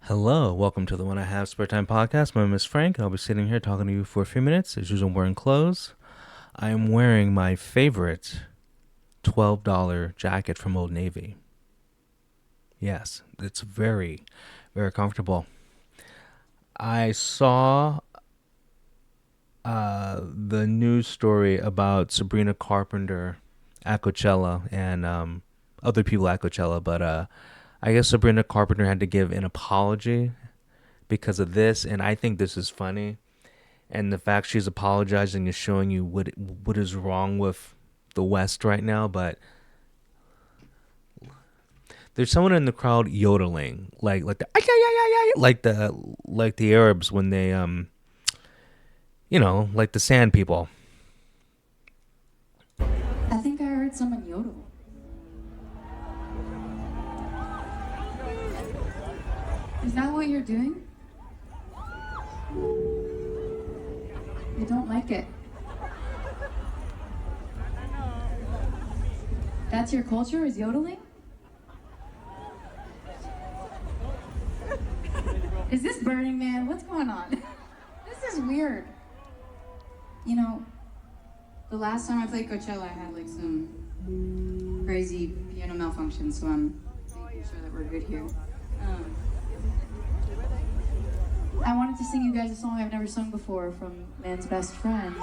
Hello, welcome to the When I Have Spare Time podcast. My name is Frank. I'll be sitting here talking to you for a few minutes. As usual, I'm wearing clothes. I am wearing my favorite $12 jacket from Old Navy. Yes, it's very, very comfortable. I saw the news story about Sabrina Carpenter at Coachella and other people at Coachella, but I guess Sabrina Carpenter had to give an apology because of this, and I think this is funny. And the fact she's apologizing is showing you what is wrong with the West right now. But there's someone in the crowd yodeling, like the like the Arabs when they like the sand people. I think I heard someone yodel. Is that what you're doing? You don't like it. That's your culture, is yodeling? Is this Burning Man? What's going on? This is weird. You know, the last time I played Coachella, I had like some crazy piano malfunction, so I'm making sure that we're good here. I wanted to sing you guys a song I've never sung before from Man's Best Friend.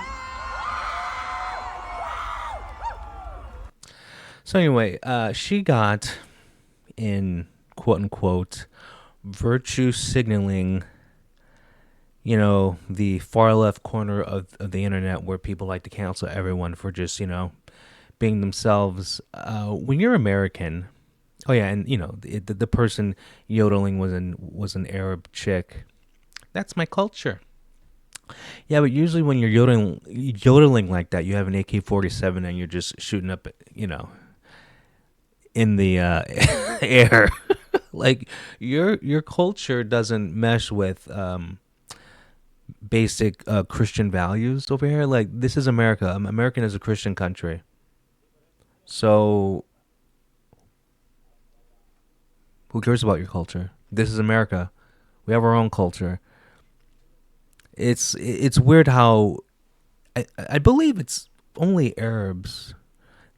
So anyway, she got in quote unquote virtue signaling, the far left corner of the internet where people like to cancel everyone for just, being themselves. When you're American, oh yeah, and the person yodeling was an Arab chick. That's my culture. Yeah, but usually when you're yodeling like that, you have an AK-47 and you're just shooting up, in the air. Like your culture doesn't mesh with basic Christian values over here. Like, this is America. American is a Christian country. So who cares about your culture? This is America. We have our own culture. It's weird how I believe it's only Arabs.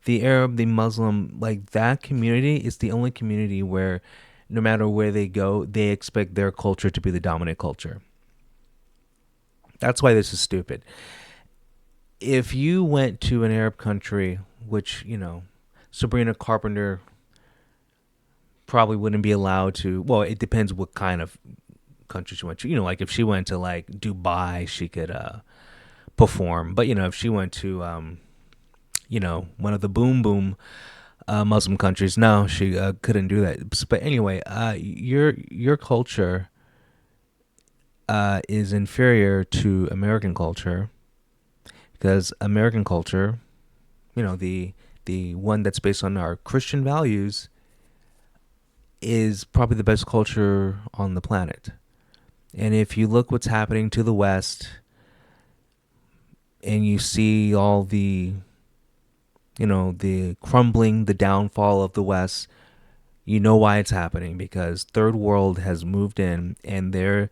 The Arab, the Muslim, like that community is the only community where no matter where they go, they expect their culture to be the dominant culture. That's why this is stupid. If you went to an Arab country, which, Sabrina Carpenter probably wouldn't be allowed to, well, it depends what kind of country she went to. Like if she went to like Dubai, she could perform. But, if she went to, one of the boom boom Muslim countries, no, she couldn't do that. But anyway, your culture is inferior to American culture because American culture, the one that's based on our Christian values, is probably the best culture on the planet. And if you look what's happening to the West, and you see all the the crumbling, the downfall of the West, you know why it's happening, because third world has moved in and they're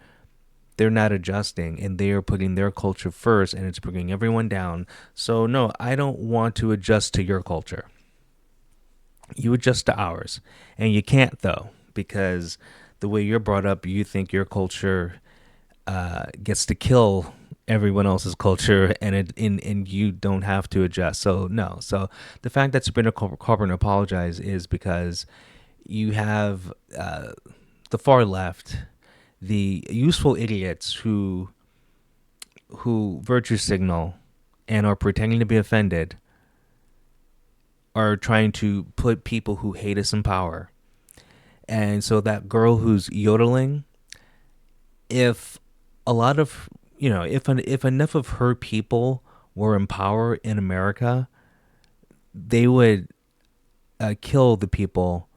not adjusting and they are putting their culture first and it's bringing everyone down. So no, I don't want to adjust to your culture. You adjust to ours. And you can't though, because the way you're brought up, you think your culture gets to kill everyone else's culture, and you don't have to adjust. So no. So the fact that Sabrina Carpenter apologized is because you have the far left, the useful idiots who virtue signal and are pretending to be offended, are trying to put people who hate us in power. And so that girl who's yodeling, if a lot of if enough of her people were in power in America, they would kill the people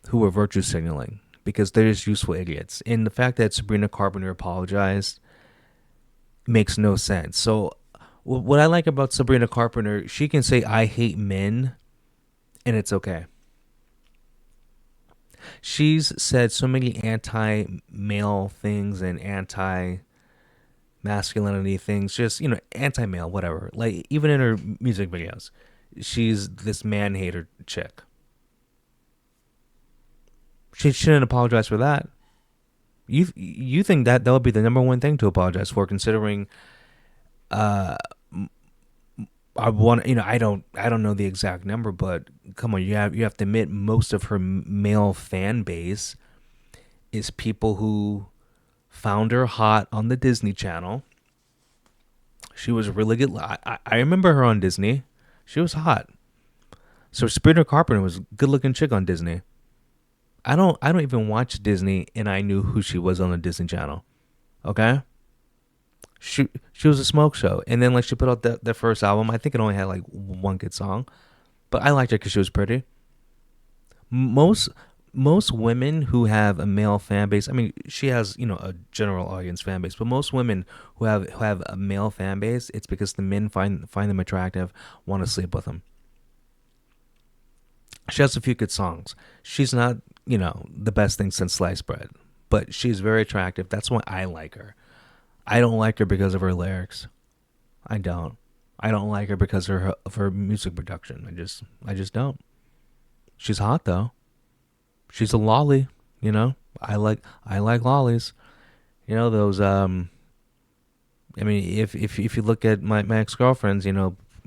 who were virtue signaling, because they're just useful idiots. And the fact that Sabrina Carpenter apologized makes no sense. So what I like about Sabrina Carpenter, she can say I hate men and it's okay. She's said so many anti-male things and anti-masculinity things, just, anti-male, whatever. Like, even in her music videos, she's this man-hater chick. She shouldn't apologize for that. You think that would be the number one thing to apologize for, considering uh I want, I don't know the exact number, but come on, you have to admit most of her male fan base is people who found her hot on the Disney Channel. She was really good. I remember her on Disney. She was hot. So Sabrina Carpenter was a good looking chick on Disney. I don't even watch Disney, and I knew who she was on the Disney Channel. Okay? She was a smoke show. And then, like, she put out the first album. I think it only had like one good song. But I liked her because she was pretty. Most most women who have a male fan base, I mean, she has, a general audience fan base, but most women who have a male fan base, it's because the men find them attractive, want to sleep with them. She has a few good songs. She's not, the best thing since sliced bread, but she's very attractive. That's why I like her. I don't like her because of her lyrics. I don't. I don't like her because of her music production. I just don't. She's hot though. She's a lolly, you know. I like lollies. Those I mean, if you look at my ex girlfriends,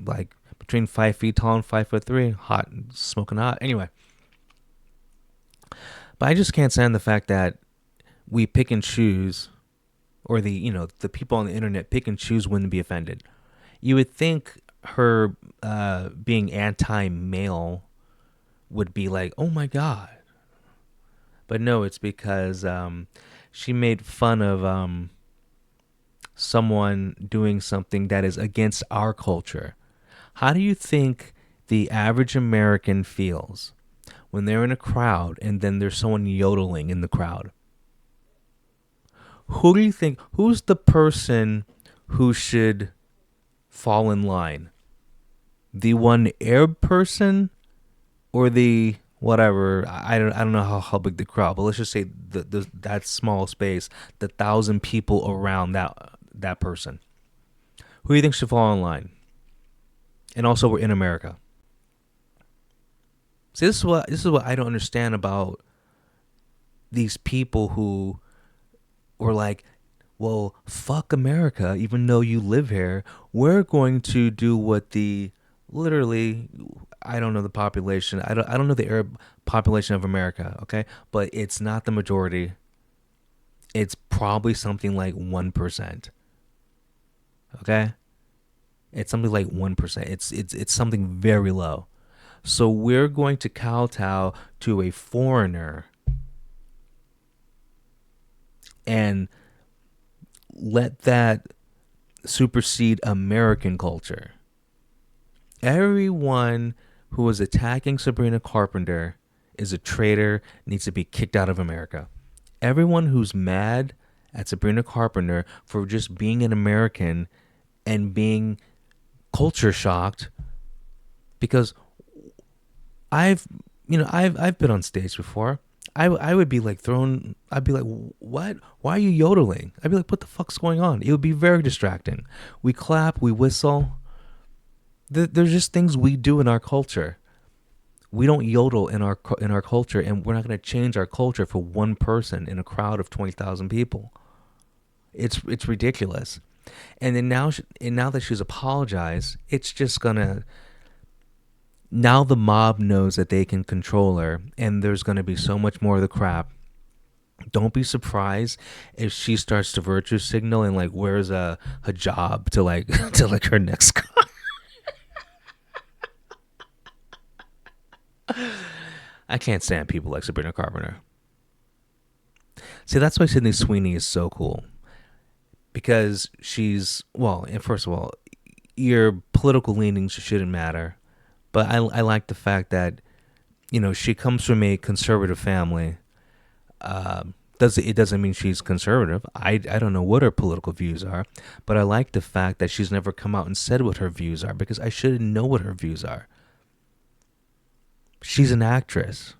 like between 5 feet tall and 5'3", hot, smoking hot. Anyway, but I just can't stand the fact that we pick and choose, or the people on the internet pick and choose when to be offended. You would think her being anti-male would be like, oh my god, but no, it's because she made fun of someone doing something that is against our culture. How do you think the average American feels when they're in a crowd and then there's someone yodeling in the crowd? Who do you think, who's the person who should fall in line? The one Arab person or the whatever? I don't know how big the crowd, but let's just say that small space, the 1,000 people around that person. Who do you think should fall in line? And also, we're in America. See, this is what I don't understand about these people who were like, well, fuck America, even though you live here. We're going to do what the literally, I don't know the population. I don't know the Arab population of America, okay? But it's not the majority. It's probably something like 1%. Okay? It's something like 1%. It's something very low. So we're going to kowtow to a foreigner and let that supersede American culture. Everyone who is attacking Sabrina Carpenter is a traitor, needs to be kicked out of America. Everyone who's mad at Sabrina Carpenter for just being an American and being culture shocked, because I've been on stage before. I would be like thrown. I'd be like, what? Why are you yodeling? I'd be like, what the fuck's going on? It would be very distracting. We clap, we whistle. There's just things we do in our culture. We don't yodel in our culture, and we're not going to change our culture for one person in a crowd of 20,000 people. It's ridiculous. And then now that she's apologized, it's just gonna, now the mob knows that they can control her, and there's gonna be so much more of the crap. Don't be surprised if she starts to virtue signal and like wears a hijab to like to like her next. I can't stand people like Sabrina Carpenter. See, that's why Sydney Sweeney is so cool, because she's, well, and first of all, your political leanings shouldn't matter, but I like the fact that she comes from a conservative family. Doesn't mean she's conservative. I don't know what her political views are, but I like the fact that she's never come out and said what her views are, because I shouldn't know what her views are. She's an actress.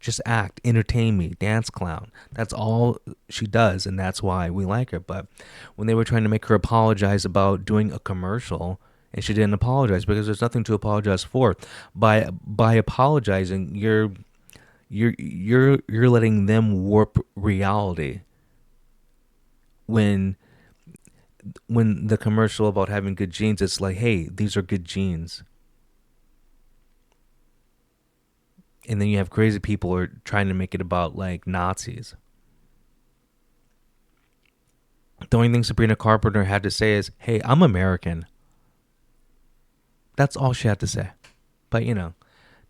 Just act, entertain me, dance clown. That's all she does, and that's why we like her. But when they were trying to make her apologize about doing a commercial, and she didn't apologize because there's nothing to apologize for. By apologizing, you're letting them warp reality. When when the commercial about having good genes, it's like, hey, these are good genes. And then you have crazy people who are trying to make it about like Nazis. The only thing Sabrina Carpenter had to say is, hey, I'm American. That's all she had to say. But,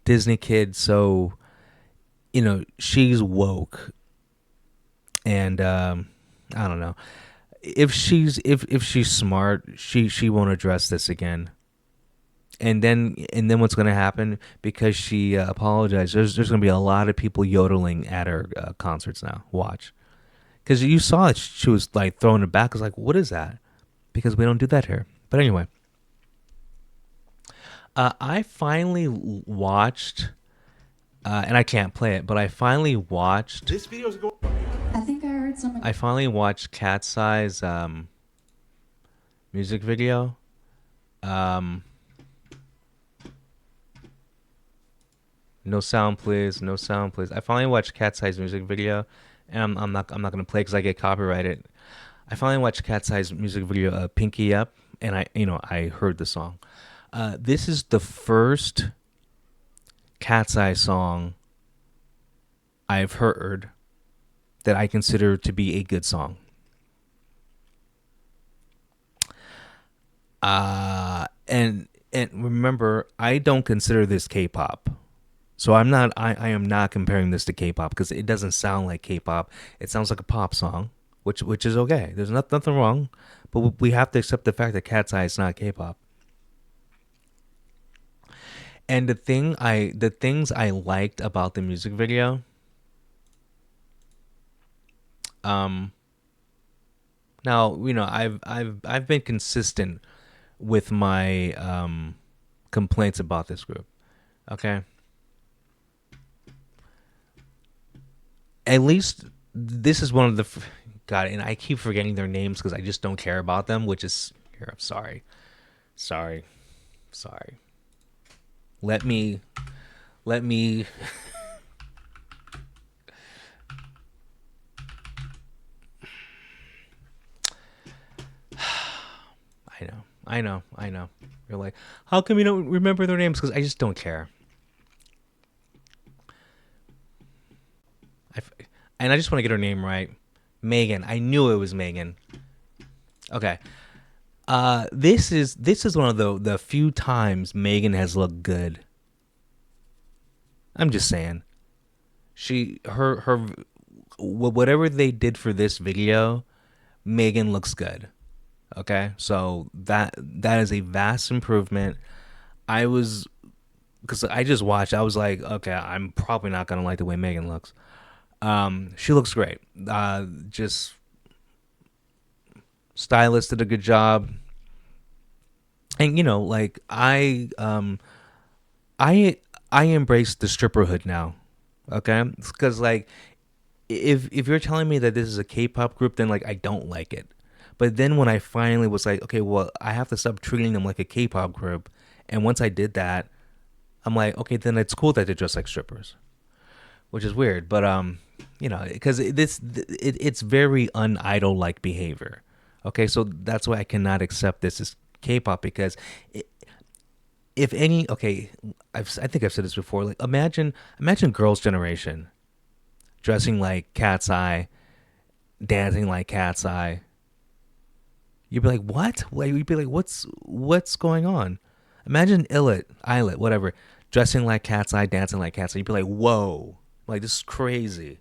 Disney kid, so, she's woke. And I don't know. If she's smart, she won't address this again. And then what's going to happen, because she apologized, there's going to be a lot of people yodeling at her concerts now. Watch. Because you saw it, she was like throwing it back. I was like, what is that? Because we don't do that here. But anyway, I finally watched, and I can't play it, but I finally watched. This video is going. I think I heard somebody. I finally watched Cat's Eye's music video. Um, no sound, please. No sound, please. I finally watched Cat's Eye's music video, and I'm not gonna play because I get copyrighted. I finally watched Cat's Eye's music video, "Pinky Up," and I heard the song. This is the first Cat's Eye song I've heard that I consider to be a good song. And remember, I don't consider this K-pop. So I am not comparing this to K-pop because it doesn't sound like K-pop. It sounds like a pop song, which is okay. There's nothing wrong, but we have to accept the fact that Cat's Eye is not K-pop. And the things I liked about the music video, um now, I've been consistent with my complaints about this group. Okay? At least this is one of the God, and I keep forgetting their names because I just don't care about them, which is here, I'm sorry. Sorry. Sorry. Let me let me I know. I know. I know. You're like, how come you don't remember their names? Because I just don't care. I, and I just want to get her name right. Megan. I knew it was Megan. Okay. This is one of the few times Megan has looked good. I'm just saying. Her whatever they did for this video, Megan looks good. Okay? So that is a vast improvement. I was Because I just watched, I was like, okay, I'm probably not gonna like the way Megan looks. She looks great. Just stylist did a good job, and like I embrace the stripperhood now. Okay, because like if you're telling me that this is a K-pop group, then like I don't like it. But then when I finally was like, okay, well, I have to stop treating them like a K-pop group, and once I did that, I'm like, okay, then it's cool that they're just like strippers, which is weird, but because it's very unidol like behavior. Okay, so that's why I cannot accept this as K-pop because if any, okay, I think I've said this before. Like, imagine Girls' Generation dressing like Cat's Eye, dancing like Cat's Eye. You'd be like, what? Like, you'd be like, what's going on? Imagine Islet, whatever, dressing like Cat's Eye, dancing like Cat's Eye. You'd be like, whoa, like this is crazy.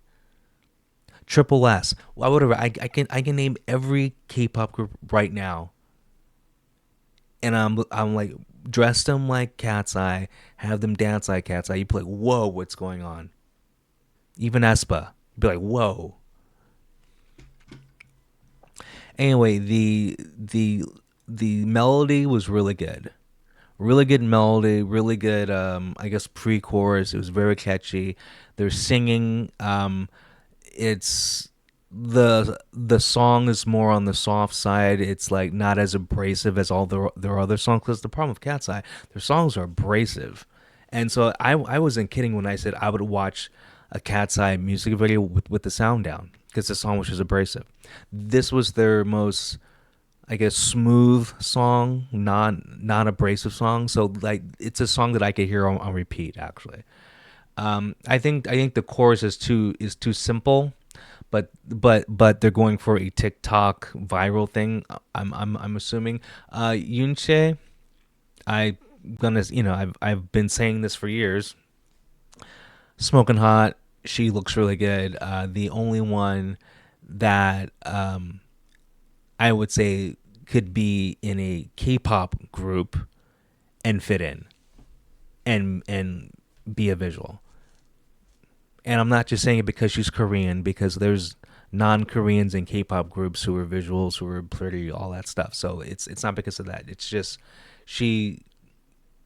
Triple S, well, whatever. I can name every K-pop group right now, and I'm like dress them like Cat's Eye, have them dance like Cat's Eye. You'd be like, whoa, what's going on? Even Espa, you'd be like, whoa. Anyway, the melody was really good. Really good melody, really good I guess pre-chorus. It was very catchy. They're singing it's the song is more on the soft side. It's like not as abrasive as all their other songs. Because the problem with Cat's Eye, their songs are abrasive, and so I wasn't kidding when I said I would watch a Cat's Eye music video with the sound down because the song was just abrasive. This was their most, I guess, smooth song, non abrasive song. So like it's a song that I could hear on repeat actually. I think the chorus is too simple, but they're going for a TikTok viral thing. I'm assuming. Yunche, I gonna I've been saying this for years. Smoking hot. She looks really good. The only one that I would say could be in a K-pop group and fit in and be a visual. And I'm not just saying it because she's Korean, because there's non-Koreans in K-pop groups who are visuals, who are pretty, all that stuff. So it's not because of that. It's just she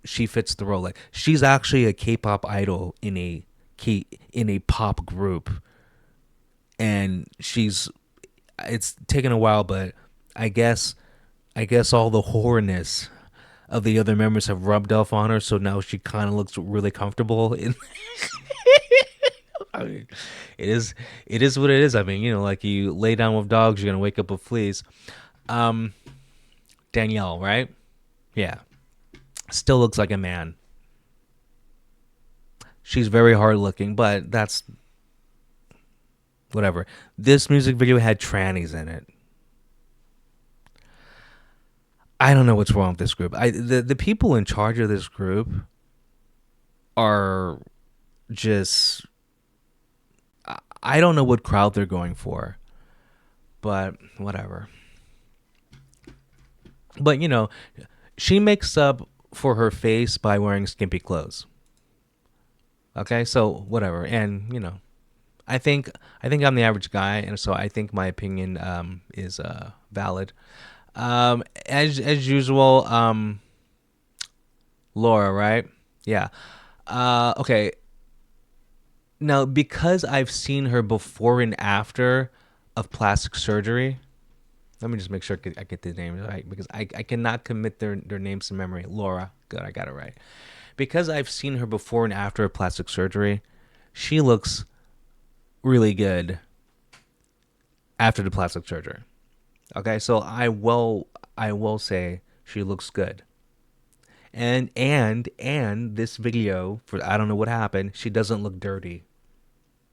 she fits the role. Like she's actually a K-pop idol in a pop group, and she's it's taken a while, but I guess I guess all the whoreness of the other members have rubbed off on her, so now she kind of looks really comfortable in. I mean, it is it is what it is. I mean, like you lay down with dogs, you're gonna wake up with fleas. Um, Danielle, right? Yeah, still looks like a man. She's very hard looking, but that's whatever. This music video had trannies in it. I don't know what's wrong with this group. The people in charge of this group are just, I don't know what crowd they're going for, but whatever. But she makes up for her face by wearing skimpy clothes. Okay, so whatever, and I think I think I'm the average guy, and so I think my opinion is valid. As usual, Laura, right? Yeah. Okay. Now, because I've seen her before and after of plastic surgery, let me just make sure I get the names right because I cannot commit their names to memory. Laura, good, I got it right. Because I've seen her before and after of plastic surgery, she looks really good after the plastic surgery. Okay, so I will say she looks good. And this video, for I don't know what happened, she doesn't look dirty.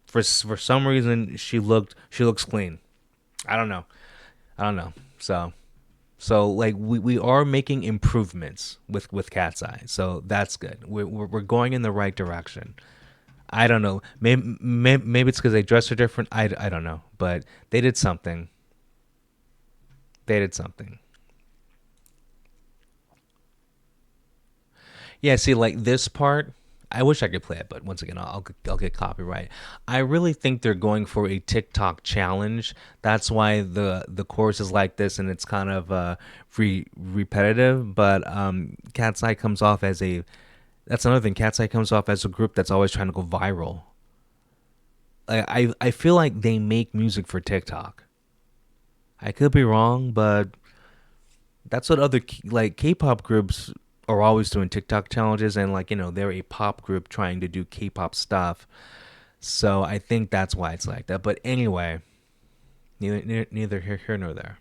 For some reason she looks clean. I don't know. I don't know. So like we are making improvements with Cat's Eye. So that's good. We're going in the right direction. I don't know. Maybe it's because they dress her different. I don't know. But they did something. They did something. Yeah, see, like this part, I wish I could play it, but once again, I'll get copyright. I really think they're going for a TikTok challenge. That's why the chorus is like this, and it's kind of repetitive. But Cat's Eye comes off as a that's another thing. Cat's Eye comes off as a group that's always trying to go viral. I feel like they make music for TikTok. I could be wrong, but that's what other like K-pop groups are always doing, TikTok challenges, and like they're a pop group trying to do K-pop stuff. So I think that's why it's like that. But anyway, neither here nor there.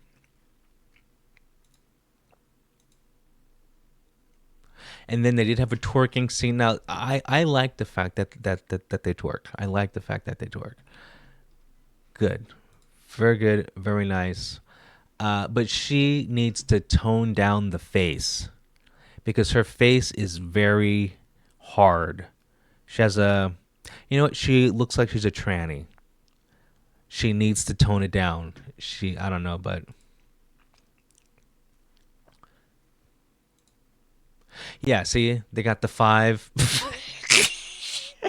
And then they did have a twerking scene. Now I like the fact that they twerk. I like the fact that they twerk. Good, very good, very nice. But she needs to tone down the face because her face is very hard. She has a, what? She looks like she's a tranny. She needs to tone it down. I don't know, but yeah. See, they got the five.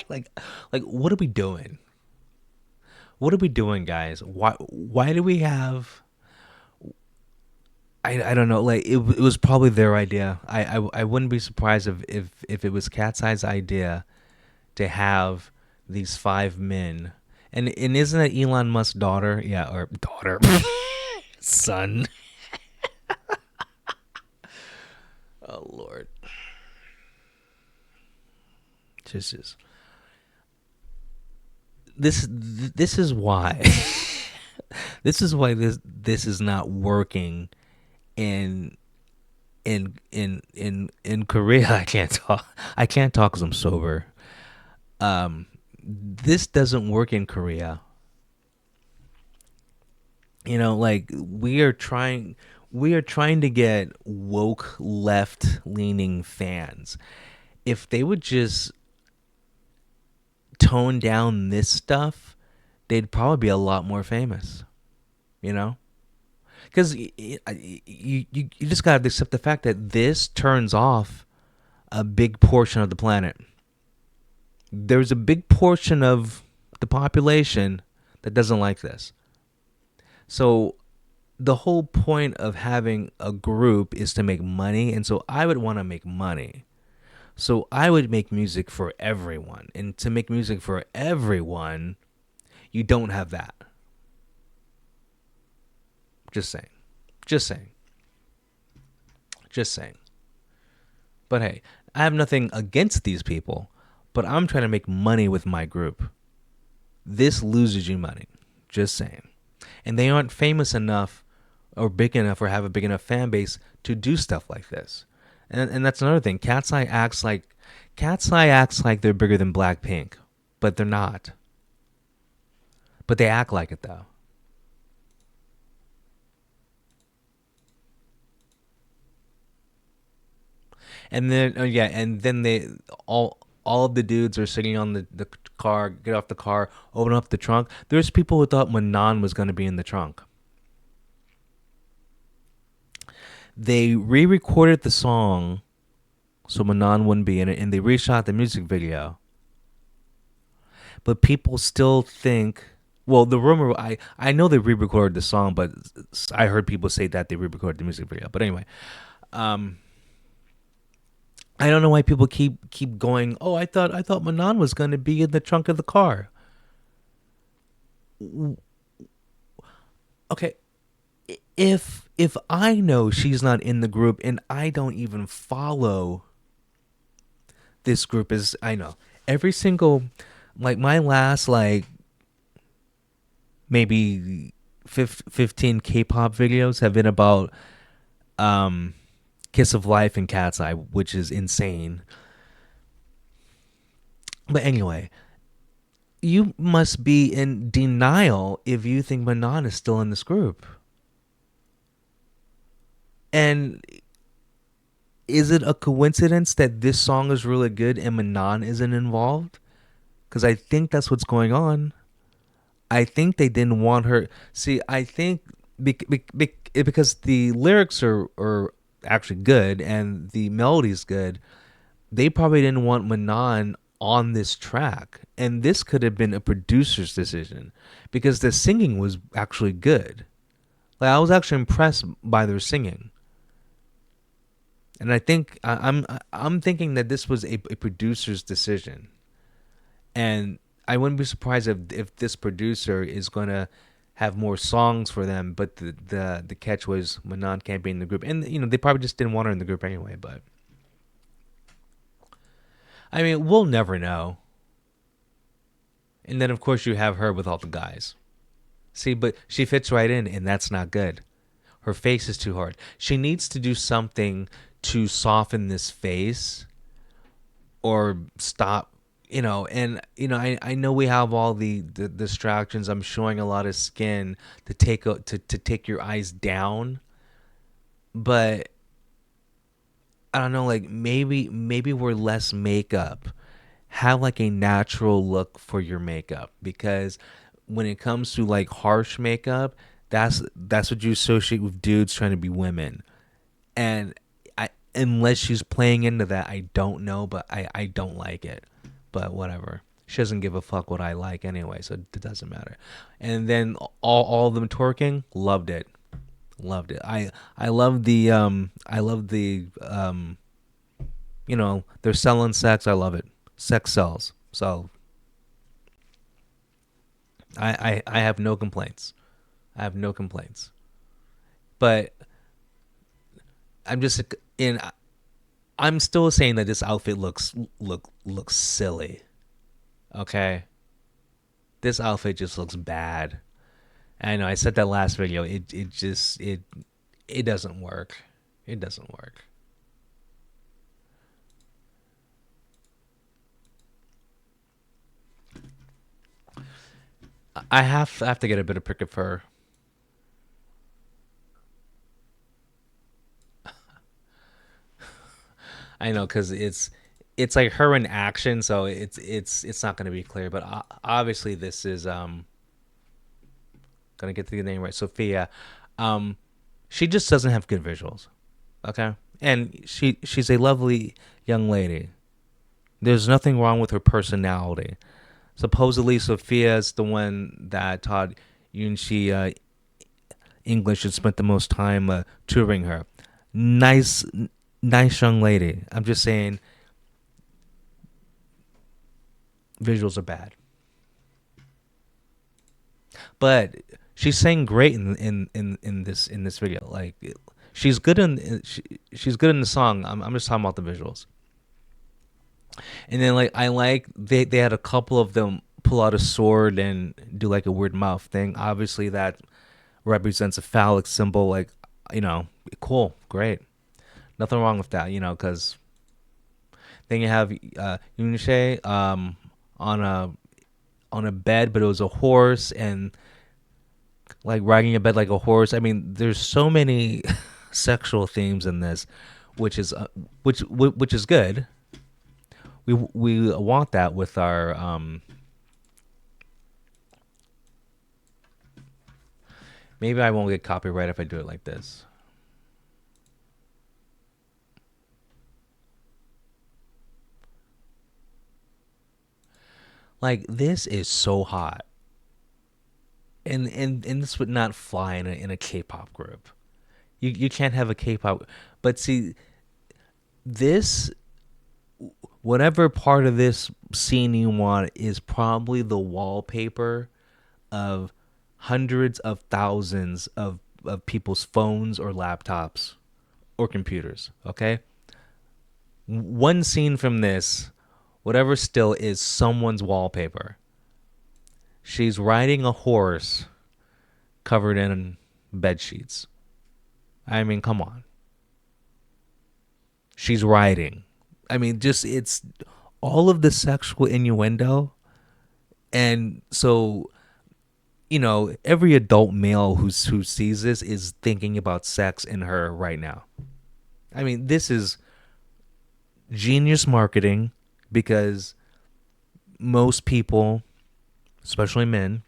like, like, what are we doing? What are we doing, guys? Why do we have I don't know. Like it was probably their idea. I wouldn't be surprised if it was Cat's Eye's idea to have these five men. And isn't that Elon Musk's daughter? Yeah, or daughter, son. Oh Lord, just this is why this is not working in in Korea. I can't talk. I can't talk because I'm sober. This doesn't work in Korea. You know, like we are trying to get woke left leaning fans. If they would just tone down this stuff, they'd probably be a lot more famous. You know, because you just gotta accept the fact that this turns off a big portion of the planet. There's a big portion of the population that doesn't like this. So the whole point of having a group is to make money, and so I would want to make money. So I would make music for everyone, and to make music for everyone, you don't have that. Just saying, just saying, just saying. But hey, I have nothing against these people, but I'm trying to make money with my group. This loses you money. Just saying. And they aren't famous enough or big enough or have a big enough fan base to do stuff like this. And that's another thing. Cat's Eye acts like they're bigger than Blackpink, but they're not. But they act like it though. And then yeah, and then they all of the dudes are sitting on the car, get off the car, open up the trunk. There's people who thought Manon was gonna be in the trunk. They re-recorded the song so Manon wouldn't be in it, and they reshot the music video. But people still think. Well, the rumor I know they re-recorded the song, but I heard people say that they re-recorded the music video. But anyway, um, I don't know why people keep going. Oh, I thought Manon was going to be in the trunk of the car. Okay, if I know she's not in the group and I don't even follow this group, is I know every single like my last like maybe 15 K-pop videos have been about um Kiss of Life and Cat's Eye, which is insane. But anyway, you must be in denial if you think Manon is still in this group. And is it a coincidence that this song is really good and Manon isn't involved? Because I think that's what's going on. I think they didn't want her. See, I think because the lyrics are actually good and the melody's good, they probably didn't want Manon on this track. And this could have been a producer's decision because the singing was actually good. Like I was actually impressed by their singing. And I think I'm thinking that this was a producer's decision. And I wouldn't be surprised if this producer is gonna have more songs for them, but the catch was Manon can't be in the group, and you know they probably just didn't want her in the group anyway. But I mean, we'll never know. And then of course you have her with all the guys. See, but she fits right in, and that's not good. Her face is too hard. She needs to do something to soften this face or stop, you know. And you know I know we have all the distractions. I'm showing a lot of skin to to take your eyes down, but I don't know, like maybe we're less makeup. Have like a natural look for your makeup, because when it comes to like harsh makeup, that's what you associate with dudes trying to be women. And I unless she's playing into that, I don't know, but I don't like it. But whatever. She doesn't give a fuck what I like anyway, so it doesn't matter. And then all of them twerking, loved it. Loved it. I love the they're selling sex. I love it. Sex sells. So I have no complaints. I have no complaints. But I'm just in. I'm still saying that this outfit looks silly. Okay, this outfit just looks bad. I know I said that last video. It doesn't work. It doesn't work. I have to get a bit of pick of her. I know because it's like her in action, so it's not going to be clear. But obviously, this is gonna get the name right. Sophia, um, she just doesn't have good visuals. Okay, and she's a lovely young lady. There's nothing wrong with her personality. Supposedly, Sophia is the one that taught Yunxi English and spent the most time tutoring her. Nice, nice young lady. I'm just saying, visuals are bad, but she's saying great in this video. Like, she's good she's good in the song. I'm just talking about the visuals. And then like I like they had a couple of them pull out a sword and do like a weird mouth thing. Obviously that represents a phallic symbol. Like, you know, cool, great, nothing wrong with that. Because then you have Yunche on a bed, but it was a horse, and like riding a bed like a horse. I mean, there's so many sexual themes in this, which is which is good. We want that with our maybe I won't get copyright if I do it like this. Like, this is so hot. And this would not fly in a K-pop group. You can't have a K-pop. But see, this whatever part of this scene you want is probably the wallpaper of hundreds of thousands of people's phones or laptops or computers. Okay, one scene from this, whatever still is someone's wallpaper. She's riding a horse covered in bed sheets. I mean, come on. She's riding. I mean, just it's all of the sexual innuendo. And so, every adult male who sees this is thinking about sex in her right now. I mean, this is genius marketing because most people, especially men,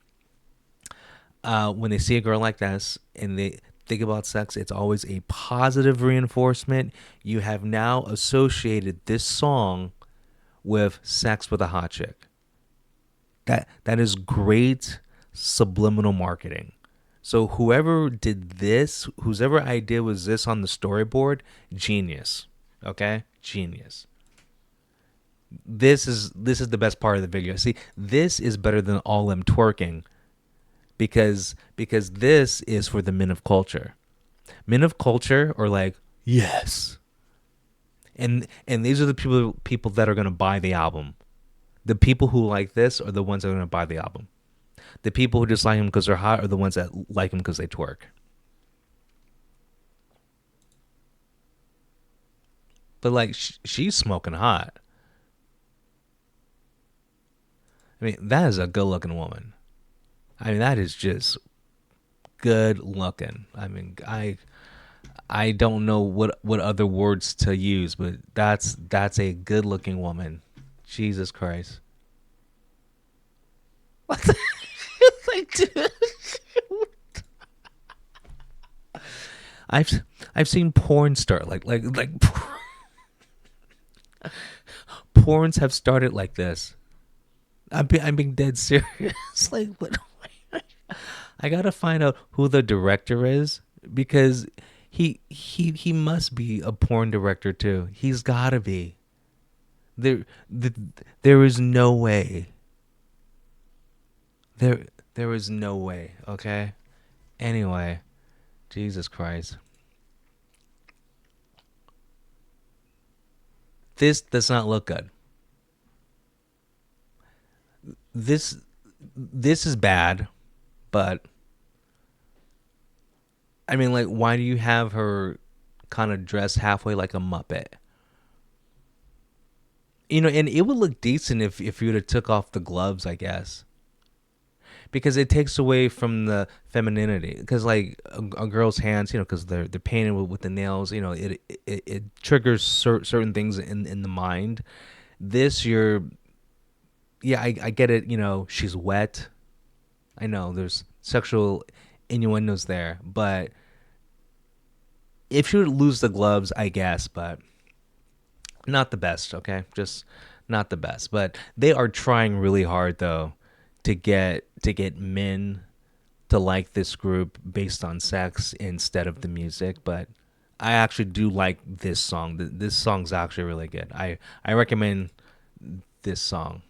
when they see a girl like this and they think about sex, it's always a positive reinforcement. You have now associated this song with sex with a hot chick. That is great subliminal marketing. So whoever did this, whoever idea was this on the storyboard, genius. Okay? Genius. This is the best part of the video. See, this is better than all them twerking because this is for the men of culture. Men of culture are like, yes. And these are the people that are going to buy the album. The people who like this are the ones that are going to buy the album. The people who just like him because they're hot are the ones that like him because they twerk. But like she's smoking hot. I mean, that is a good looking woman. I mean, that is just good looking. I mean, I don't know what other words to use, but that's a good looking woman. Jesus Christ. What the like, dude? I've seen porn start like porns have started like this. I'm being dead serious. Like, what? I gotta find out who the director is because he must be a porn director too. He's got to be. There the, there is no way. There there is no way, okay? Anyway, Jesus Christ. This does not look good. This this is bad, but I mean, like, why do you have her kind of dressed halfway like a Muppet? And it would look decent if you would have took off the gloves, I guess, because it takes away from the femininity. Because like a girl's hands, because they're painted with the nails, it triggers certain things in the mind. This, yeah, I get it. She's wet. I know there's sexual innuendos there, but if she would lose the gloves, I guess, but not the best, okay? Just not the best. But they are trying really hard though to get men to like this group based on sex instead of the music, but I actually do like this song. This song's actually really good. I recommend this song.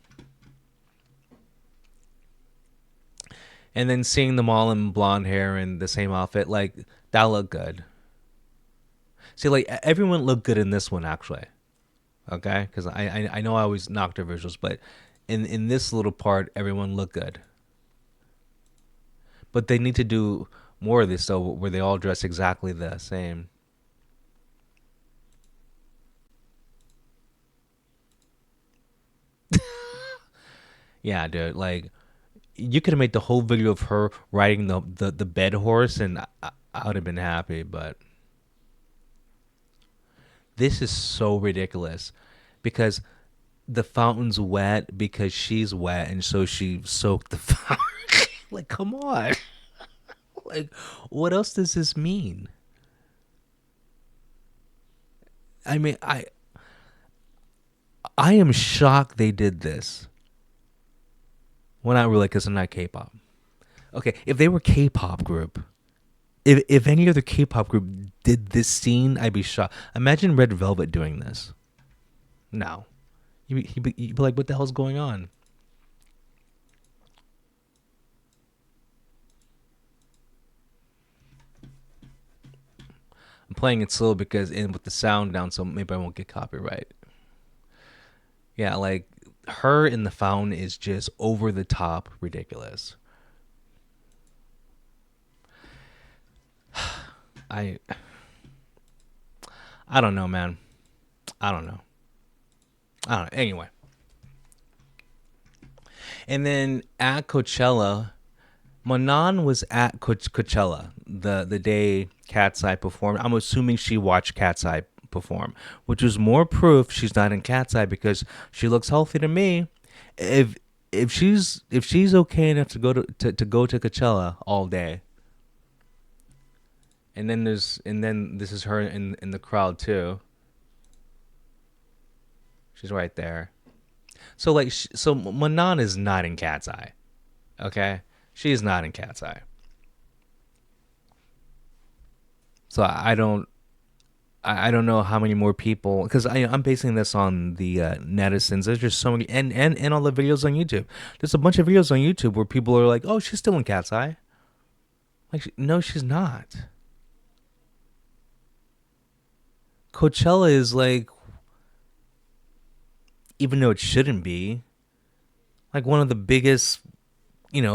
And then seeing them all in blonde hair and the same outfit, like that looked good. See, like everyone looked good in this one actually. Okay, because I know I always knock their visuals, but in this little part, everyone looked good. But they need to do more of this though, where they all dress exactly the same. Yeah, dude. Like you could have made the whole video of her riding the bed horse, and I would have been happy. But this is so ridiculous because the fountain's wet because she's wet, and so she soaked the fountain. Like, come on. Like, what else does this mean? I mean, I am shocked they did this. Well, not really, because I'm not K-pop. Okay, if they were K-pop group, if any other K-pop group did this scene, I'd be shocked. Imagine Red Velvet doing this. No, you'd be like, what the hell's going on? I'm playing it slow because in with the sound down, so maybe I won't get copyright. Yeah, like her in the fountain is just over the top ridiculous. I I don't know, man. I don't know. I don't know. Anyway, and then at Coachella, Manon was at Coachella the day Cat's Eye performed. I'm assuming she watched Cat's Eye perform, which was more proof she's not in Cat's Eye because she looks healthy to me. If if she's okay enough to to go to Coachella all day, and then this is her in the crowd too. She's right there. So like so Manon is not in Cat's Eye. Okay, she is not in Cat's Eye. So I don't know how many more people because I'm basing this on the netizens. There's just so many and all the videos on YouTube. There's a bunch of videos on YouTube where people are like, "Oh, she's still in Cat's Eye." Like, no, she's not. Coachella is like, even though it shouldn't be, like one of the biggest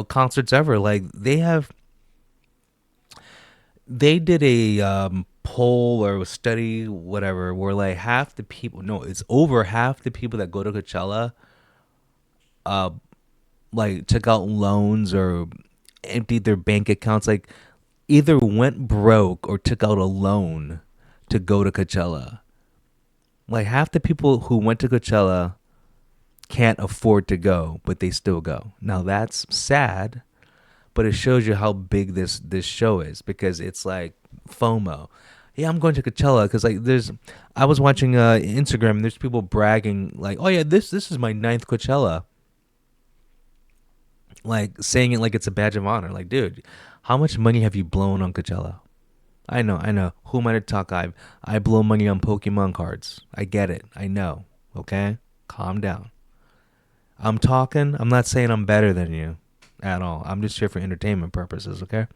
concerts ever. Like they did a poll or a study, whatever, where like half the people, no, it's over half the people that go to Coachella, uh, like took out loans or emptied their bank accounts, like either went broke or took out a loan to go to Coachella. Like half the people who went to Coachella can't afford to go, but they still go. Now that's sad, but it shows you how big this show is because it's like FOMO. Yeah, I'm going to Coachella because like I was watching Instagram and there's people bragging like, oh yeah, this is my ninth Coachella, like saying it like it's a badge of honor. Like, dude, how much money have you blown on Coachella? I know, I know. Who am I to talk? I blow money on Pokemon cards. I get it. I know. Okay? Calm down. I'm talking. I'm not saying I'm better than you at all. I'm just here for entertainment purposes, okay?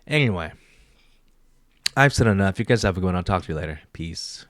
Anyway, I've said enough. You guys have a good one. I'll talk to you later. Peace.